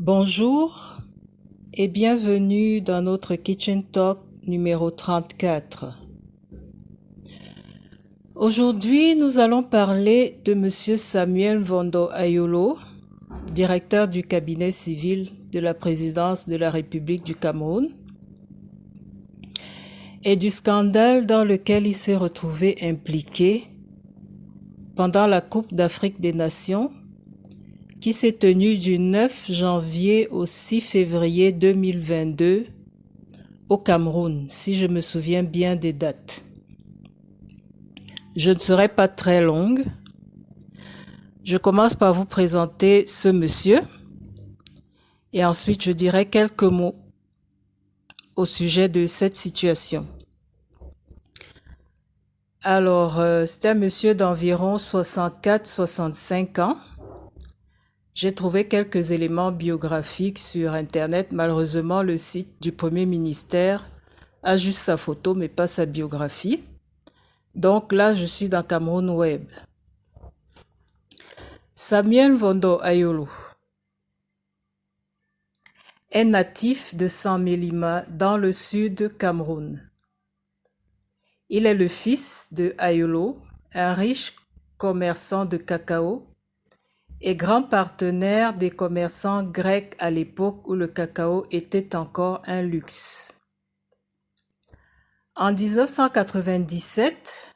Bonjour et bienvenue dans notre Kitchen Talk numéro 34. Aujourd'hui, nous allons parler de Monsieur Samuel Mvondo Ayolo, directeur du cabinet civil de la présidence de la République du Cameroun, et du scandale dans lequel il s'est retrouvé impliqué pendant la Coupe d'Afrique des Nations qui s'est tenue du 9 janvier au 6 février 2022 au Cameroun, si je me souviens bien des dates. Je ne serai pas très longue. Je commence par vous présenter ce monsieur et ensuite je dirai quelques mots au sujet de cette situation. Alors, c'est un monsieur d'environ 64-65 ans. J'ai trouvé quelques éléments biographiques sur Internet. Malheureusement, le site du Premier ministère a juste sa photo, mais pas sa biographie. Donc là, je suis dans Cameroun Web. Samuel Mvondo Ayolo est natif de Saint-Mélima dans le sud Cameroun. Il est le fils de Ayolo, un riche commerçant de cacao et grand partenaire des commerçants grecs à l'époque où le cacao était encore un luxe. En 1997,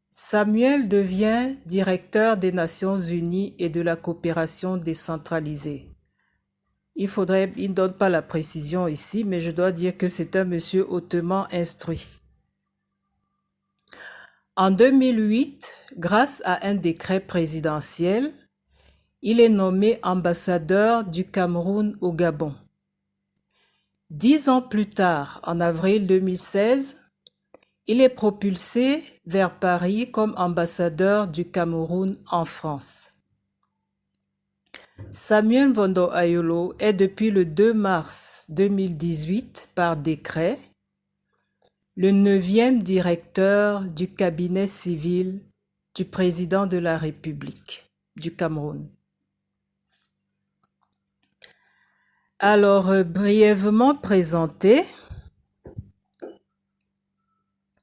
Samuel devient directeur des Nations Unies et de la coopération décentralisée. Il ne donne pas la précision ici, mais je dois dire que c'est un monsieur hautement instruit. En 2008, grâce à un décret présidentiel, il est nommé ambassadeur du Cameroun au Gabon. 10 ans plus tard, en avril 2016, il est propulsé vers Paris comme ambassadeur du Cameroun en France. Samuel Mvondo Ayolo est depuis le 2 mars 2018, par décret, le 9e directeur du cabinet civil du président de la République du Cameroun. Alors, brièvement présenté,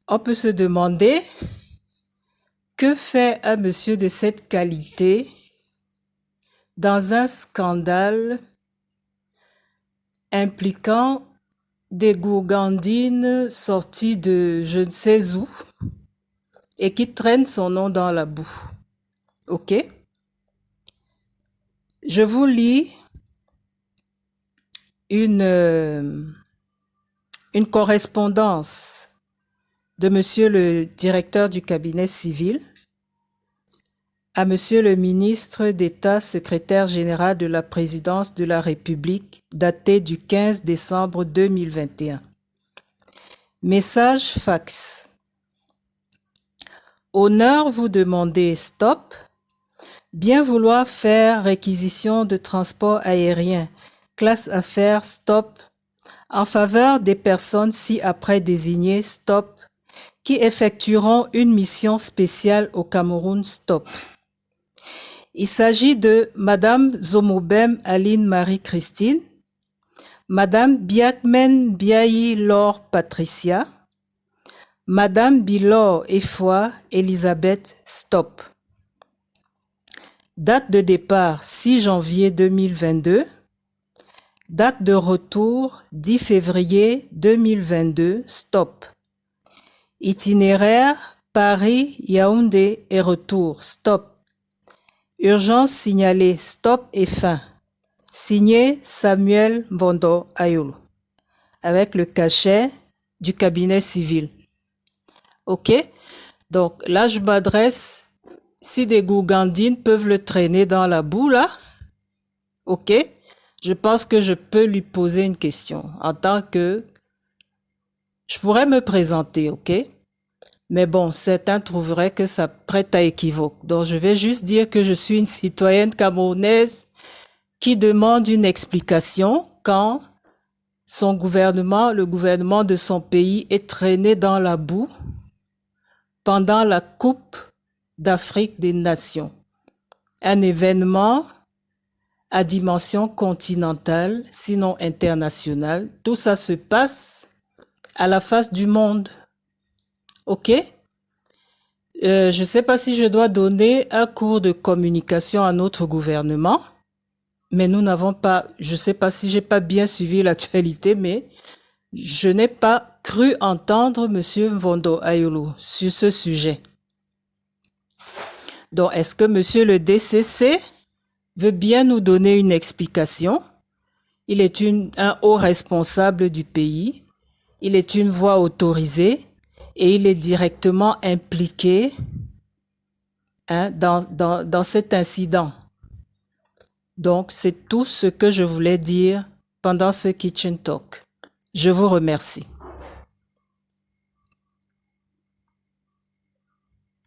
on peut se demander que fait un monsieur de cette qualité dans un scandale impliquant des gourgandines sorties de je ne sais où et qui traînent son nom dans la boue. Ok? Je vous lis une correspondance de monsieur le directeur du cabinet civil à monsieur le ministre d'État, secrétaire général de la présidence de la République, datée du 15 décembre 2021. Message fax. Honneur vous demander stop, bien vouloir faire réquisition de transport aérien, classe affaires stop, en faveur des personnes ci-après désignées stop, qui effectueront une mission spéciale au Cameroun stop. Il s'agit de Madame Zomobem Aline Marie-Christine, Madame Biakmen Biayi Laure Patricia, Madame Bilor Efoi Elisabeth Stop. Date de départ 6 janvier 2022. Date de retour 10 février 2022. Stop. Itinéraire Paris, Yaoundé et retour. Stop. Urgence signalée. Stop et fin. Signé Samuel Mvondo Ayolo. Avec le cachet du cabinet civil. Ok? Donc là, je m'adresse, si des gourgandines peuvent le traîner dans la boue, là, ok? Je pense que je peux lui poser une question en tant que... Je pourrais me présenter, ok? Mais bon, certains trouveraient que ça prête à équivoque. Donc, je vais juste dire que je suis une citoyenne camerounaise qui demande une explication quand son gouvernement, le gouvernement de son pays, est traîné dans la boue pendant la Coupe d'Afrique des Nations. Un événement à dimension continentale, sinon internationale. Tout ça se passe à la face du monde. OK? Je ne sais pas si je dois donner un cours de communication à notre gouvernement, mais nous n'avons pas, je ne sais pas si j'ai pas bien suivi l'actualité, mais je n'ai pas cru entendre Monsieur Mvondo Ayolo sur ce sujet. Donc, est-ce que Monsieur le DCC veut bien nous donner une explication? Il est un haut responsable du pays, il est une voix autorisée et il est directement impliqué dans cet incident. Donc, c'est tout ce que je voulais dire pendant ce Kitchen Talk. Je vous remercie.